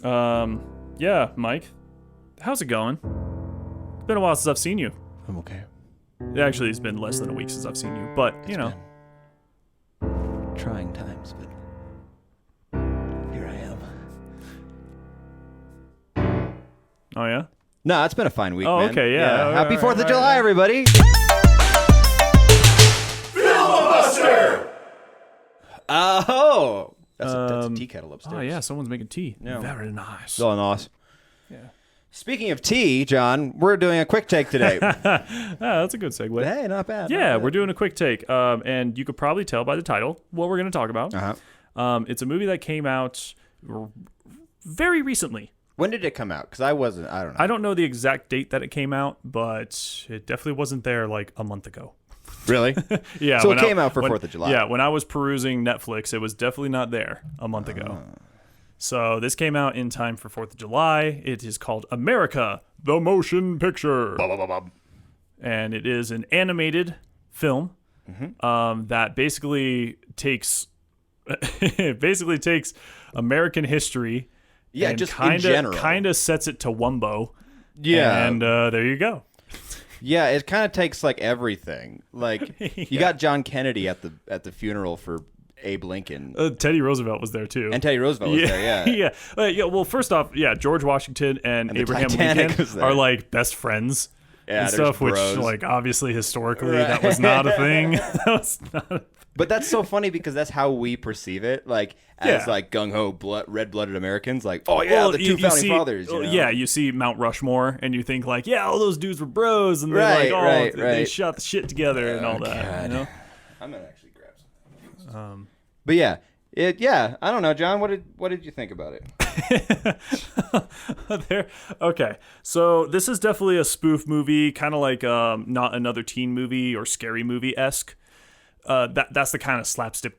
Yeah, Mike. How's it going? It's been a while since I've seen you. I'm okay. Actually, it's been less than a week since I've seen you, but, It's been trying times, but here I am. Oh, yeah? No, it's been a fine week, Oh, man. okay, yeah. Happy 4th of July, everybody. Filibuster! Oh! That's a tea kettle upstairs. Oh, yeah, someone's making tea. Yeah. Very nice. So nice. Yeah. Speaking of tea, John, we're doing a quick take today. That's a good segue. Hey, not bad. Yeah, we're doing a quick take. And you could probably tell by the title what we're going to talk about. Uh-huh. It's a movie that came out very recently. When did it come out? Because I don't know. I don't know the exact date that it came out, but it definitely wasn't there like a month ago. Really? Yeah. So it came out for 4th of July. Yeah, when I was perusing Netflix, it was definitely not there a month ago. So this came out in time for 4th of July. It is called America, the Motion Picture. And it is an animated film that basically takes American history and just in general. kind of sets it to Wumbo. Yeah. And there you go. Yeah, it kind of takes like everything. Like you got John Kennedy at the funeral for Abe Lincoln. Teddy Roosevelt was there too. And Teddy Roosevelt was there, yeah. Yeah. Well, first off, George Washington and Abraham Titanic Lincoln was there. are like best friends Yeah, and they're stuff, which bros. like obviously historically Right. that was not a thing. That was not. But that's so funny because that's how we perceive it, like as Yeah. like gung ho red-blooded Americans, like the two founding fathers. You know? Yeah, you see Mount Rushmore, and you think like, yeah, all those dudes were bros, and Right, they're right. they shot the shit together and all that. God. You know? I'm gonna actually grab something. But yeah, I don't know, John. What did you think about it? Okay, so this is definitely a spoof movie, kind of like Not Another Teen Movie or Scary Movie-esque. That's the kind of slapstick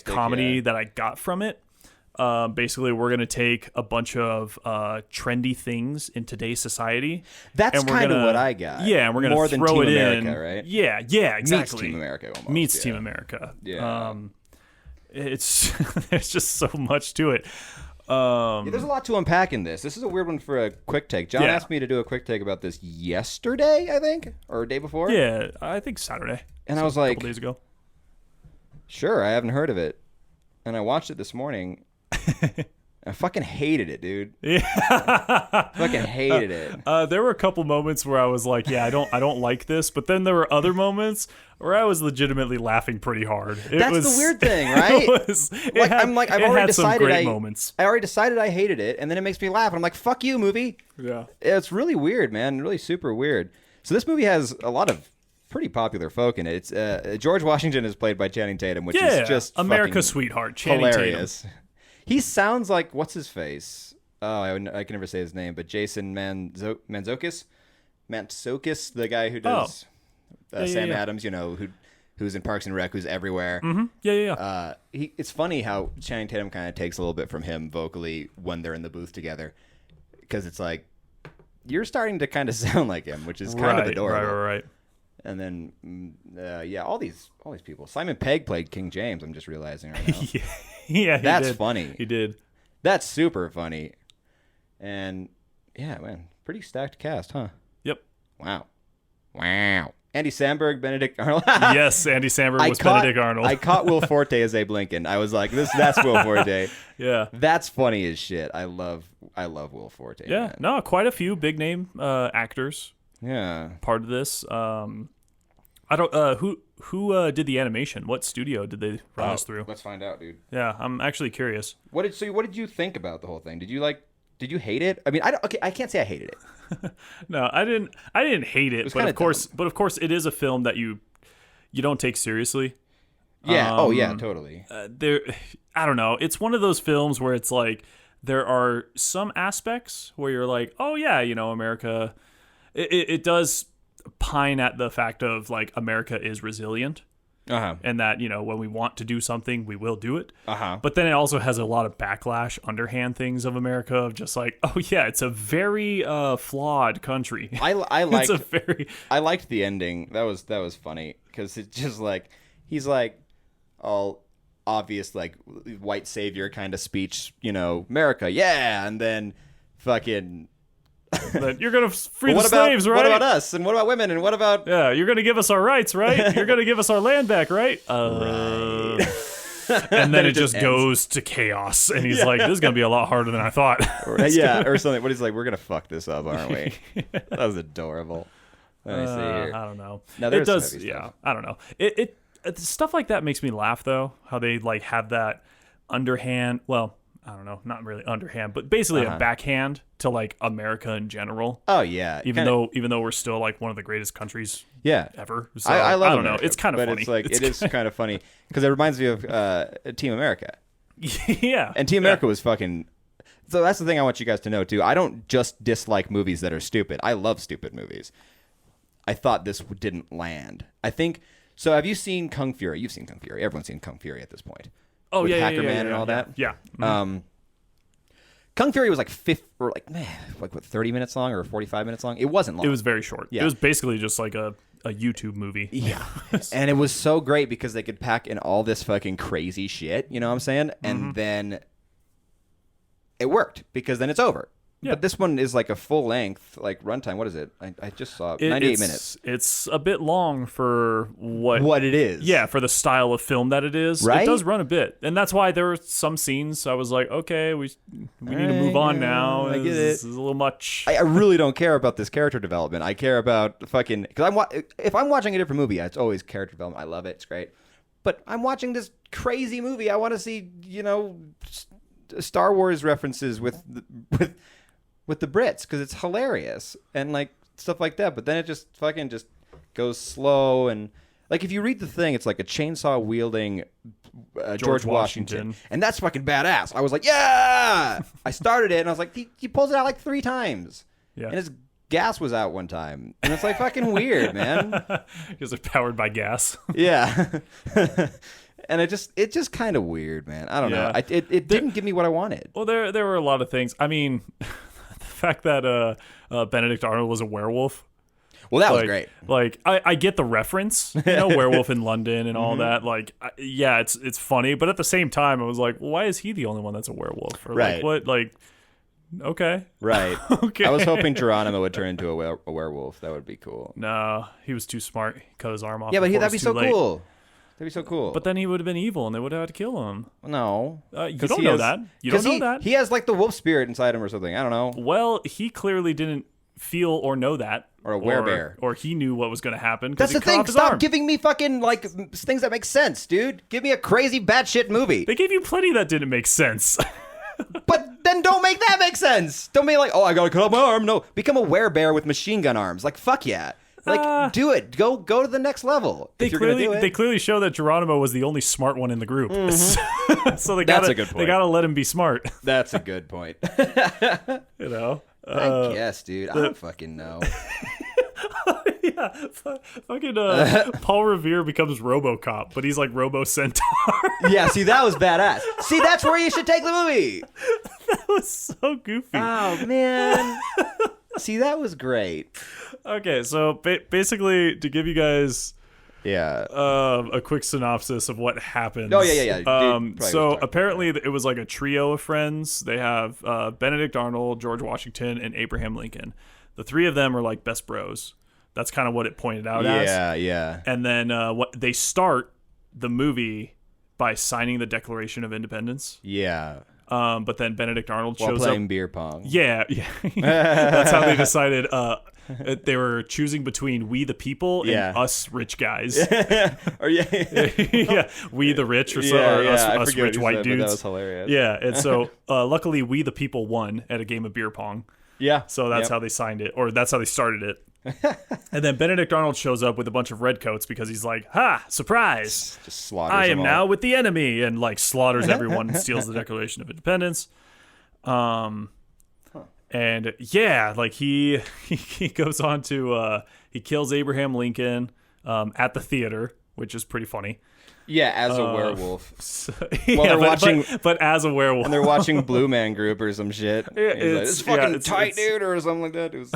comedy that I got from it. Basically, we're going to take a bunch of trendy things in today's society. That's and we're kind of gonna- what I got. Yeah, and we're going More to than throw Team it America, in. right? Yeah, exactly. Meets Team America almost. Meets yeah. Team America. Yeah. It's there's just so much to it. Yeah, there's a lot to unpack in this. This is a weird one for a quick take. John asked me to do a quick take about this yesterday, I think, or day before. Yeah, I think Saturday. And I So was a like, couple days ago. Sure, I haven't heard of it. And I watched it this morning. I fucking hated it, dude. Yeah. Fucking hated it. There were a couple moments where I was like, yeah, I don't like this, but then there were other moments where I was legitimately laughing pretty hard. That's the weird thing, right? I've already decided I already decided I hated it, and then it makes me laugh. And I'm like, fuck you, movie. Yeah. It's really weird, man. Really super weird. So this movie has a lot of pretty popular folk in it. It's George Washington is played by Channing Tatum, which is just America's fucking sweetheart, Channing hilarious. Tatum. He sounds like, what's his face? Oh, I can never say his name, but Jason Mantzoukas, the guy who does Sam Adams, you know, who's in Parks and Rec, who's everywhere. Mm-hmm. Yeah. It's funny how Channing Tatum kind of takes a little bit from him vocally when they're in the booth together, because it's like you're starting to kind of sound like him, which is kind of adorable. Right. And then, all these people. Simon Pegg played King James. I'm just realizing right now. Yeah, that's funny. He did. That's super funny. And yeah, man, pretty stacked cast, huh? Yep. Wow. Andy Samberg, Benedict Arnold. Yes, Andy Samberg was Benedict Arnold. I caught Will Forte as Abe Lincoln. I was like, that's Will Forte. Yeah. That's funny as shit. I love Will Forte. Yeah. Man. No, quite a few big name actors. Yeah. Part of this. I don't who did the animation? What studio did they run us through? Let's find out, dude. Yeah, I'm actually curious. What did you think about the whole thing? Did you hate it? I mean, I can't say I hated it. No, I didn't hate it, but of course it is a film that you don't take seriously. Yeah. Totally. I don't know. It's one of those films where it's like there are some aspects where you're like, oh yeah, you know, America. It does pine at the fact of like America is resilient. And that, you know, when we want to do something, we will do it. But then it also has a lot of backlash, underhand things of America of just like, oh yeah, it's a very flawed country. I liked It's a very I liked the ending. That was funny because it's just like he's like, obvious like white savior kind of speech, America, yeah, and then fucking That you're gonna free Well, the slaves, right? What about us? And what about women? And what about Yeah, you're gonna give us our rights, right? You're gonna give us our land back, right? Right. And then it just goes to chaos, and he's like, "This is gonna be a lot harder than I thought." yeah, or something. What he's like, we're gonna fuck this up, aren't we? That was adorable. Let me see here. I don't know. No, It there's some does. heavy Yeah, stuff. I don't know. It stuff like that makes me laugh though. How they like have that underhand. Well, I don't know, not really underhand, but basically a backhand to like America in general. Oh yeah, Even though we're still like one of the greatest countries yeah ever. So, I love don't America, know. It's kind of but funny. it's like it is kind of funny because it reminds me of Team America. Yeah. And Team America was fucking. So that's the thing I want you guys to know too. I don't just dislike movies that are stupid. I love stupid movies. I thought this didn't land. I think so. Have you seen Kung Fury? You've seen Kung Fury. Everyone's seen Kung Fury at this point. Oh with yeah, Hacker yeah, Man and all that. Yeah. Mhm. Kung Fury was like 30 minutes long or 45 minutes long. It wasn't long. It was very short. Yeah. It was basically just like a YouTube movie. Yeah. And it was so great because they could pack in all this fucking crazy shit, you know what I'm saying? And then it worked because then it's over. Yeah. But this one is like a full length, like runtime. What is it? I just saw 98 minutes. It's a bit long for what it is. Yeah, for the style of film that it is. Right? It does run a bit. And that's why there were some scenes I was like, okay, we need to move on now. I get This it. is a little much. I really don't care about this character development. I care about fucking because if I'm watching a different movie, it's always character development. I love it. It's great. But I'm watching this crazy movie. I want to see, Star Wars references with the Brits because it's hilarious and like stuff like that. But then it just fucking just goes slow and like if you read the thing, it's like a chainsaw wielding George Washington, and that's fucking badass. I was like, yeah. I started it and I was like, he pulls it out like 3 times. Yeah. And his gas was out one time, and it's like fucking weird, man. Because it's powered by gas. Yeah. And it just kind of weird, man. I don't know. It didn't give me what I wanted. Well, there were a lot of things. I mean, the fact that Benedict Arnold was a werewolf. Well, that was Like, great. Like I get the reference, Werewolf in London and all that. Like, yeah, it's funny, but at the same time, I was like, well, why is he the only one that's a werewolf? Or Right. like, what? Like, okay, Right. okay. I was hoping Geronimo would turn into a werewolf. That would be cool. No, he was too smart. He cut his arm off. Yeah, but before it that'd be was so too late. cool. That'd be so cool. But then he would have been evil, and they would have had to kill him. no, You 'Cause don't he know has- that. You don't 'cause know that. He has like the wolf spirit inside him or something. I don't know. Well, he clearly didn't feel or know that. Or a werebear. Or he knew what was going to happen because That's he the cut thing. off his Stop arm. giving me fucking like things that make sense, dude. Give me a crazy batshit movie. They gave you plenty that didn't make sense. But then don't make that make sense. Don't be like, oh, I gotta cut off my arm. No, become a werebear with machine gun arms. Like, fuck yeah. Like, do it. Go to the next level. They if you're gonna do it. clearly show that Geronimo was the only smart one in the group. So they That's gotta a good point. they gotta let him be smart. That's a good point. You know. I guess, dude. I don't fucking know. Yeah, fucking Paul Revere becomes RoboCop, but he's like Robo Centaur. Yeah, see, that was badass. See, that's where you should take the movie. That was so goofy. Oh, man. See, that was great. Okay, so basically, to give you guys Yeah. a quick synopsis of what happens. Oh, yeah. Dude, probably So was talking apparently, it was like a trio of friends. They have Benedict Arnold, George Washington, and Abraham Lincoln. The 3 of them are like best bros. That's kind of what it pointed out as. Yeah. And then what they start the movie by signing the Declaration of Independence. Yeah. But then Benedict Arnold While shows playing up. beer pong. Yeah. That's how they decided. They were choosing between we the people and us rich guys. Or Yeah, we the rich or so, or I us forget rich what you white said, but dudes. that was hilarious. Yeah, and so luckily we the people won at a game of beer pong. Yeah. So that's how they signed it, or that's how they started it. And then Benedict Arnold shows up with a bunch of redcoats because he's like, "Ha! Surprise! Just slaughters I them am all. now with the enemy," and like slaughters everyone and steals the Declaration of Independence. And yeah, like he goes on to he kills Abraham Lincoln at the theater, which is pretty funny. Yeah, as a werewolf. While they're watching, but as a werewolf, and they're watching Blue Man Group or some shit. It's fucking tight, dude, or something like that. Is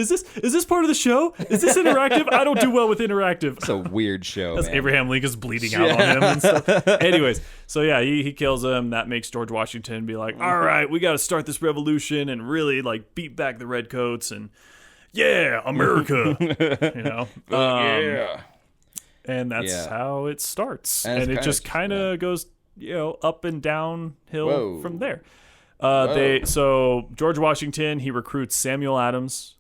this part of the show? Is this interactive? I don't do well with interactive. It's a weird show. That's man. Abraham Lincoln's bleeding out on him and stuff. Anyways, so yeah, he kills him. That makes George Washington be like, all right, we got to start this revolution and really like beat back the redcoats and yeah, America. Yeah. And that's how it starts. And it just kind of of goes, up and downhill from there. So George Washington, he recruits Samuel Adams.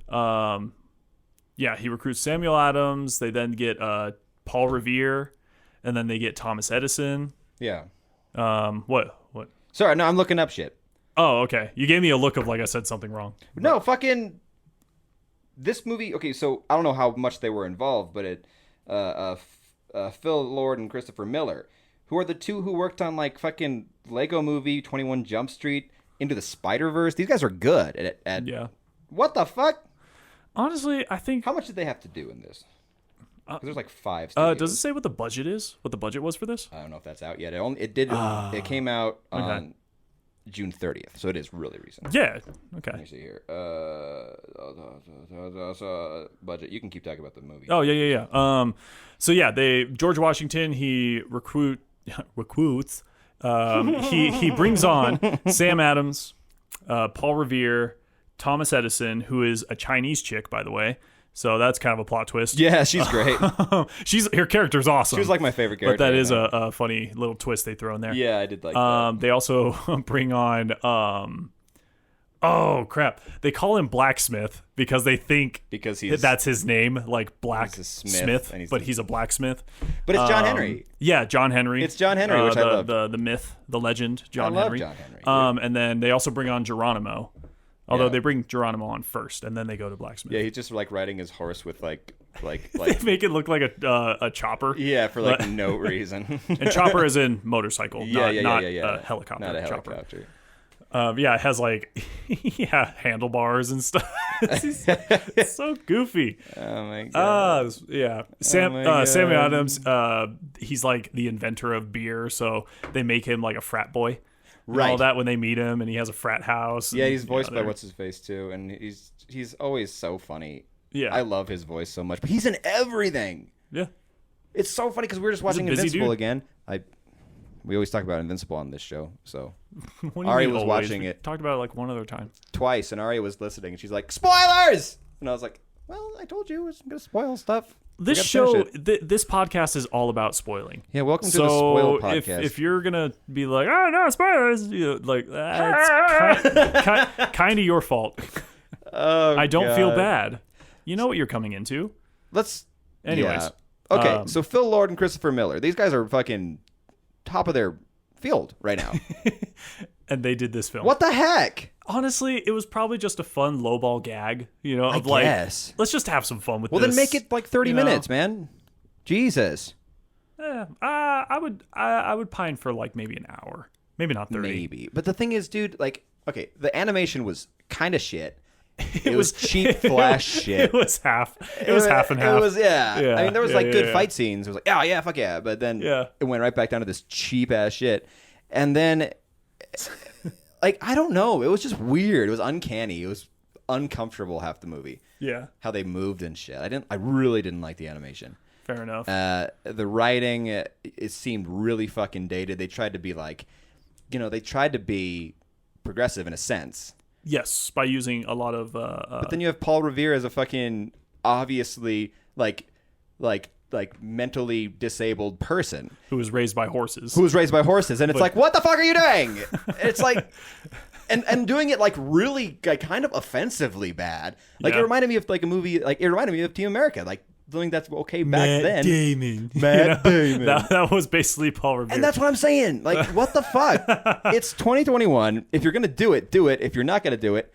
He recruits Samuel Adams. They then get Paul Revere, and then they get Thomas Edison. Yeah. What? Sorry, no, I'm looking up shit. Oh, okay. You gave me a look of like I said something wrong. No, fucking this movie. Okay, so I don't know how much they were involved, but Phil Lord and Christopher Miller, who are the two who worked on like fucking Lego Movie, 21 Jump Street, Into the Spider-Verse. These guys are good at what the fuck? Honestly, I think how much did they have to do in this? Because there's like 5 studios. Does it say what the budget is? What the budget was for this? I don't know if that's out yet. It came out on June 30th, so it is really recent. Yeah. Okay. Let me see here. Budget. You can keep talking about the movie. Oh yeah. So yeah, George Washington, he recruits. He brings on Sam Adams, Paul Revere, Thomas Edison, who is a Chinese chick, by the way. So that's kind of a plot twist. Yeah, she's great. Her character's awesome. She was like my favorite character. But that is a funny little twist they throw in there. Yeah, I did like that. They also bring on oh crap. They call him Blacksmith because they think that's his name, like Blacksmith, but he's a blacksmith. But it's John Henry. Yeah, John Henry. It's John Henry, which I love. The myth, the legend, John Henry. I love John Henry. And then they also bring on Geronimo. Although they bring Geronimo on first, and then they go to Blacksmith. Yeah, he's just like riding his horse with like they make it look like a chopper. Yeah, for like no reason. And chopper is in motorcycle, not a helicopter. Not a chopper. helicopter. It has like handlebars and stuff. It's so goofy. Oh my god. Samuel Adams. He's like the inventor of beer, so they make him like a frat boy. Right. All that when they meet him, and he has a frat house. Yeah, he's voiced by what's his face too, and he's always so funny. Yeah, I love his voice so much, but he's in everything. Yeah, it's so funny because we were just watching Invincible again. We always talk about Invincible on this show, so Ari was watching it. Talked about it like one other time, twice, and Ari was listening, and she's like, "Spoilers!" And I was like, "Well, I told you I was gonna spoil stuff." This show, this podcast is all all spoiling. Yeah, welcome to the Spoil Podcast. If you're gonna be like, oh no, spoilers, that's kind of your fault. I don't feel bad. You know what you're coming into. Anyways. Yeah. Okay, so Phil Lord and Christopher Miller, these guys are fucking top of their field right now. And they did this film. What the heck? Honestly, it was probably just a fun lowball gag, I guess. Let's just have some fun with this. Well, then make it like 30 minutes, man. Jesus. I would pine for like maybe an hour. Maybe not 30. Maybe. But the thing is, dude, like, okay, the animation was kind of shit. It was cheap flash shit. It was half. It was half and half. It was, yeah. I mean, there was like good fight scenes. It was like, oh, yeah, fuck yeah. But then it went right back down to this cheap ass shit. And then, like, I don't know. It was just weird. It was uncanny. It was uncomfortable half the movie. Yeah. How they moved and shit. I really didn't like the animation. Fair enough. The writing, it seemed really fucking dated. They tried to be like, they tried to be progressive in a sense. Yes, by using a lot of. But then you have Paul Revere as a fucking obviously like mentally disabled person who was raised by horses. And it's like, what the fuck are you doing? It's like, and doing it like really like kind of offensively bad. Like it reminded me of like a movie. Like it reminded me of Team America. Like. Something that's okay back then. Matt Damon. That was basically Paul Revere. And that's what I'm saying. Like, what the fuck? It's 2021. If you're going to do it, do it. If you're not going to do it,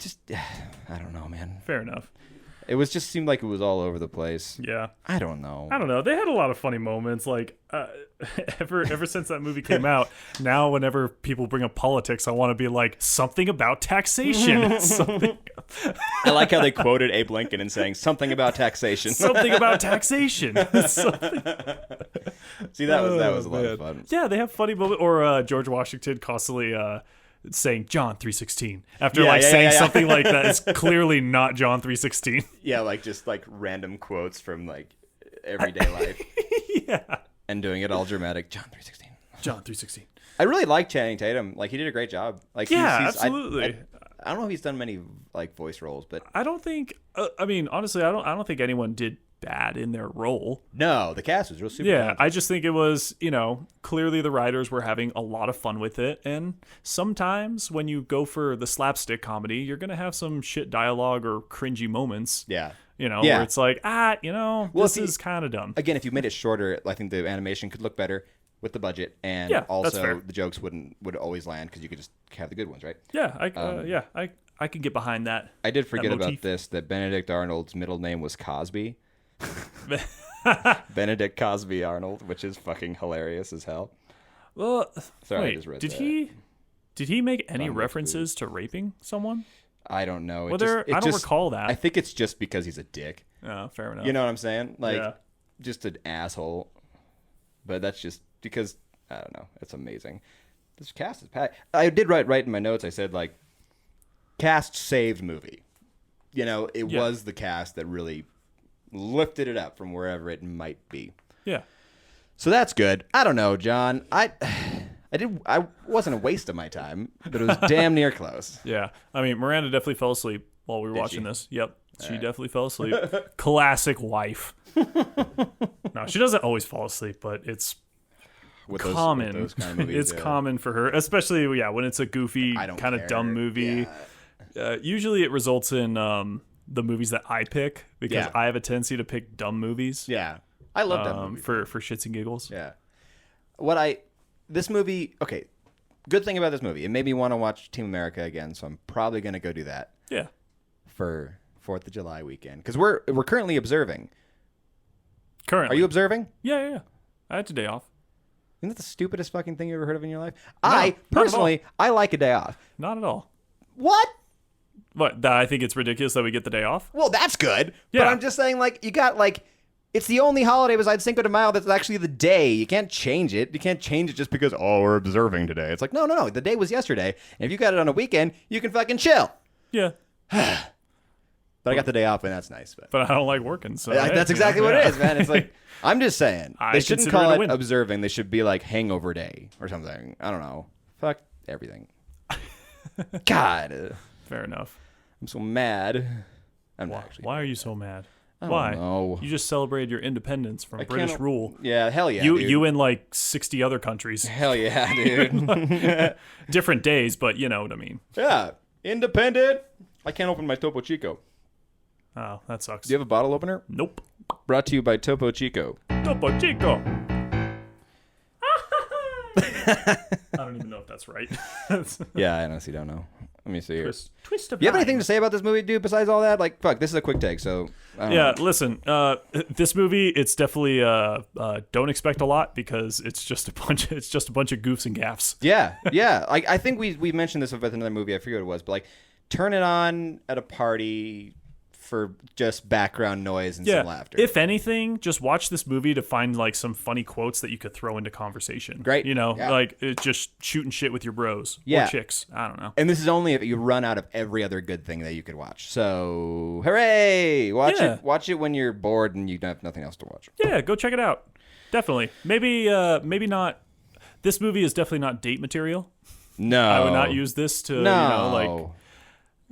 just, I don't know, man. Fair enough. It was just seemed like it was all over the place. Yeah. I don't know. They had a lot of funny moments. Like, ever since that movie came out, now whenever people bring up politics, I want to be like, something about taxation. Something I like how they quoted Abe Lincoln and saying something about taxation. Something about taxation. Something. See, that was a lot of fun. Yeah, they have funny moments. Or George Washington constantly saying John 3:16 after saying something like that. It's clearly not John 3:16. Yeah, like just like random quotes from like everyday life. Yeah. And doing it all dramatic. John 3:16. John 3:16. I really like Channing Tatum. Like, he did a great job. Like, absolutely. I don't know if he's done many like voice roles, but I don't think. I mean, honestly, I don't think anyone did bad in their role. no, the cast was real super. Yeah, fun. I just think it was, clearly the writers were having a lot of fun with it. And sometimes when you go for the slapstick comedy, you're going to have some shit dialogue or cringy moments. Yeah. Where it's like, this is kind of dumb. Again, if you made it shorter, I think the animation could look better with the budget, and that's also fair. the jokes would always land because you could just have the good ones, right? Yeah, I can get behind that. I did forget about motif. this, that Benedict Arnold's middle name was Cosby. Benedict Cosby Arnold, which is fucking hilarious as hell. Well, Sorry, I wait, just read did that. did he make any references to raping someone? I don't know. I don't recall that. I think it's just because he's a dick. Oh, fair enough. You know what I'm saying? Like, Yeah. just an asshole. But that's just because, I don't know. It's amazing. This cast is packed. I did write in my notes, I said, like, cast saved movie. It was the cast that really lifted it up from wherever it might be. Yeah. So that's good. I don't know, John. I wasn't a waste of my time, but it was damn near close. Yeah. I mean, Miranda definitely fell asleep while we were watching she? this. Yep. She definitely fell asleep. Classic wife. No, she doesn't always fall asleep, but it's With common. those kind of movies, It's common for her, especially when it's a goofy I don't kind of care. dumb movie. Yeah. Usually it results in the movies that I pick because Yeah. I have a tendency to pick dumb movies. Yeah. I love that movie. for shits and giggles. Yeah. This movie, okay, good thing about this movie, it made me want to watch Team America again, so I'm probably going to go do that Yeah. for 4th of July weekend. Because we're currently observing. Currently. Are you observing? Yeah. I had today off. Isn't that the stupidest fucking thing you ever heard of in your life? not I, at personally, I like a day off. Not at all. What? What? I think it's ridiculous that we get the day off. Well, that's good. Yeah. But I'm just saying, like, you got, like, it's the only holiday besides Cinco de Mayo that's actually the day. You can't change it. You can't change it just because, we're observing today. It's like, no. The day was yesterday. And if you got it on a weekend, you can fucking chill. Yeah. But I got the day off, and that's nice. But I don't like working, so That's exactly what it is, man. It's like, I'm just saying. I They shouldn't consider it call a it win. observing. They should be like hangover day or something. I don't know. Fuck everything. God. Fair enough. I'm so mad. I'm not actually. Why are you so mad? I don't Why? know. You just celebrated your independence from British can't- rule. Yeah, hell yeah, You dude. you and like 60 other countries. Hell yeah, dude. Different days, but you know what I mean. Yeah. Independent. I can't open my Topo Chico. Oh, that sucks. Do you have a bottle opener? Nope. Brought to you by Topo Chico. Topo Chico. I don't even know if that's right. Yeah, I honestly don't know. Let me see here. Twist of You have nine. anything to say about this movie, dude, besides all that? Like, fuck, this is a quick take, so... I don't Yeah, know. listen. This movie, it's definitely don't expect a lot because it's just a bunch. It's just a bunch of goofs and gaffs. Yeah. I think we mentioned this with another movie. I forget what it was, but like, turn it on at a party for just background noise and some laughter. If anything, just watch this movie to find like some funny quotes that you could throw into conversation. Great. Yeah. Like just shooting shit with your bros Yeah. or chicks. I don't know. And this is only if you run out of every other good thing that you could watch. So, hooray! Watch Yeah. it. Watch it when you're bored and you have nothing else to watch. Yeah, go check it out. Definitely. Maybe not. This movie is definitely not date material. No, I would not use this to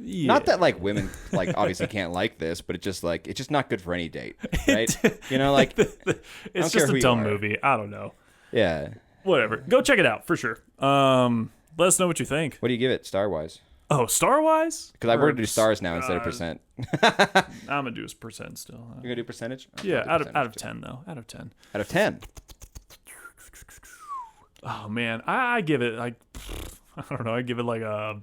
Yeah. Not that like women like obviously can't like this, but it's just not good for any date, right? Like it's care just who a you dumb are. movie. I don't know. Yeah. Whatever. Go check it out for sure. Let us know what you think. What do you give it star wise? Oh, star wise? Because I'm going to do stars now instead of percent. I'm gonna do a percent still. You're gonna do percentage? Yeah, I'll do out of percentage, 10 though. Out of 10. Out of 10. Oh man, I give it like I don't know. I give it like a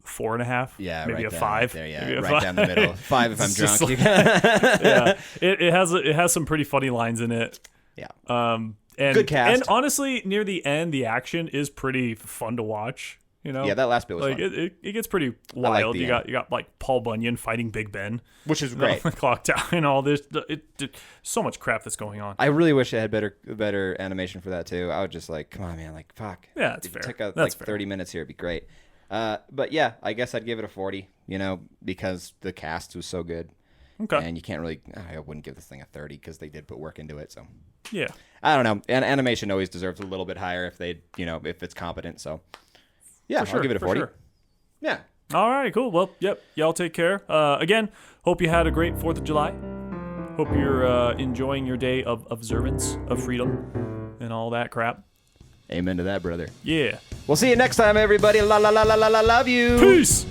4.5. Yeah, maybe right a down 5. There, Maybe yeah, a right 5. down the middle. 5 if I'm It's just drunk. Yeah, it has some pretty funny lines in it. Yeah. And Good cast. And honestly, near the end, the action is pretty fun to watch. You know? Yeah, that last bit was like fun. it gets pretty I like wild. the You got like Paul Bunyan fighting Big Ben, Which is great. the clock tower, and all this. So much crap that's going on. I really wish it had better animation for that too. I would just like, come on, man, like fuck. Yeah, that's if you fair. took out That's like fair. 30 minutes here, it'd be great. But yeah, I guess I'd give it a 40. You know, because the cast was so good. Okay. And you can't really. I wouldn't give this thing a 30 because they did put work into it. So Yeah. I don't know. And animation always deserves a little bit higher if they, if it's competent. So yeah, For I'll give it a sure, 40. for sure. Yeah. All right, cool. Well, yep. Y'all take care. Again, hope you had a great 4th of July. Hope you're enjoying your day of observance of freedom and all that crap. Amen to that, brother. Yeah. We'll see you next time, everybody. La la la la la la. Love you. Peace.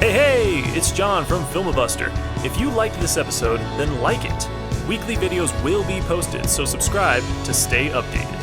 Hey, it's John from Filmabuster. If you liked this episode, then like it. Weekly videos will be posted, so subscribe to stay updated.